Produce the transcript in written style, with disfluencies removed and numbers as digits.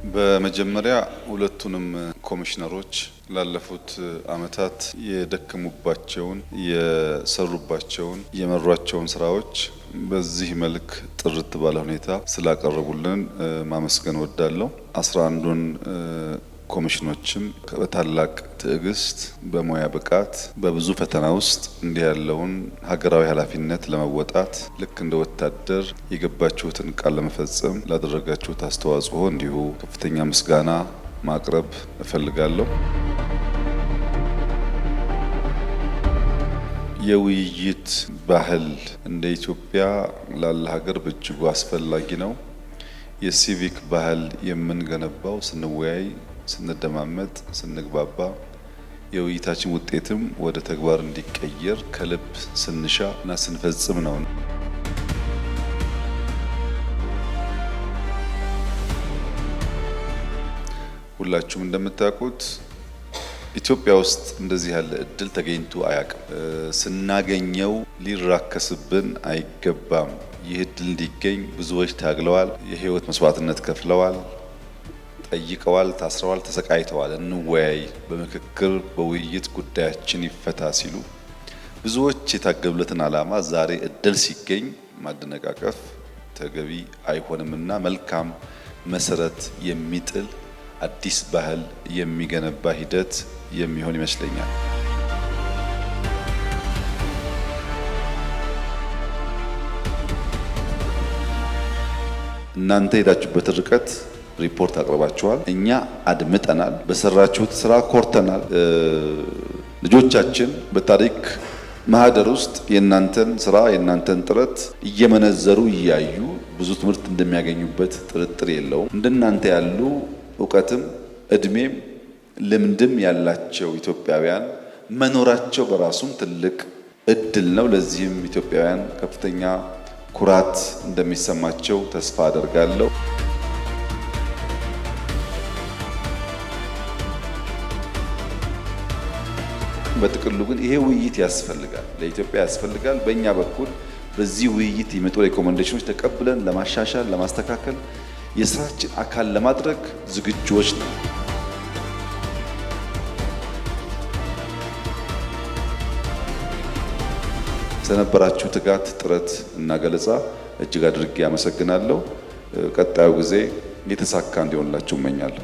በመጀመሪያ ሁለቱንም ኮሚሽነሮች ላለፉት አመታት የደከሙባቸውን የሰሩባቸውን የመሯቸውን ስራዎች በዚህ መልክ ጥርት ባለ ሁኔታ ስላቀረቡልን ማመስገን ወዳለሁ። 11ዱን ኮሚሽኖችም በታላቅ ትዕግስት በሙያ ብቃት በብዙ ፈተና ውስጥ እንዲህ ያለውን ሀገራዊ ኃላፊነት ለመወጣት ልክ እንደ ወታደር የገባችሁትን ቃል ለመፈጸም ላደረጋችሁት አስተዋጽኦ እንዲሁ ከፍተኛ ምስጋና ማቅረብ እፈልጋለሁ። የውይይት ባህል እንደ ኢትዮጵያ ላለ ሀገር በእጅጉ አስፈላጊ ነው። የሲቪክ ባህል የምንገነባው ስንወያይ፣ ስንደማመጥ፣ ስንግባባ የውይይታችን ውጤትም ወደ ተግባር እንዲቀየር ከልብ ስንሻ እና ስንፈጽም ነው። ሁላችሁም እንደምታውቁት ኢትዮጵያ ውስጥ እንደዚህ ያለ እድል ተገኝቶ አያውቅም። ስናገኘው ሊራከስብን አይገባም። ይህ እድል እንዲገኝ ብዙዎች ታግለዋል፣ የህይወት መስዋዕትነት ከፍለዋል፣ ጠይቀዋል፣ ታስረዋል፣ ተሰቃይተዋል። እንወያይ፣ በምክክር በውይይት ጉዳያችን ይፈታ ሲሉ ብዙዎች የታገሉለትን ዓላማ ዛሬ እድል ሲገኝ ማደነቃቀፍ ተገቢ አይሆንምና መልካም መሰረት የሚጥል አዲስ ባህል የሚገነባ ሂደት የሚሆን ይመስለኛል። እናንተ ሄዳችሁበት ርቀት ሪፖርት አቅርባችኋል። እኛ አድምጠናል። በሰራችሁት ስራ ኮርተናል። ልጆቻችን በታሪክ ማህደር ውስጥ የእናንተን ስራ የእናንተን ጥረት እየመነዘሩ እያዩ ብዙ ትምህርት እንደሚያገኙበት ጥርጥር የለውም። እንደናንተ ያሉ እውቀትም እድሜም ልምድም ያላቸው ኢትዮጵያውያን መኖራቸው በራሱም ትልቅ እድል ነው። ለዚህም ኢትዮጵያውያን ከፍተኛ ኩራት እንደሚሰማቸው ተስፋ አደርጋለሁ። በጥቅሉ ግን ይሄ ውይይት ያስፈልጋል፣ ለኢትዮጵያ ያስፈልጋል። በእኛ በኩል በዚህ ውይይት የመጡ ሪኮሜንዴሽኖች ተቀብለን ለማሻሻል ለማስተካከል የስራችን አካል ለማድረግ ዝግጁዎች ነው። ስለነበራችሁ ትጋት፣ ጥረት እና ገለጻ እጅግ አድርጌ አመሰግናለሁ። ቀጣዩ ጊዜ የተሳካ እንዲሆንላችሁ እመኛለሁ።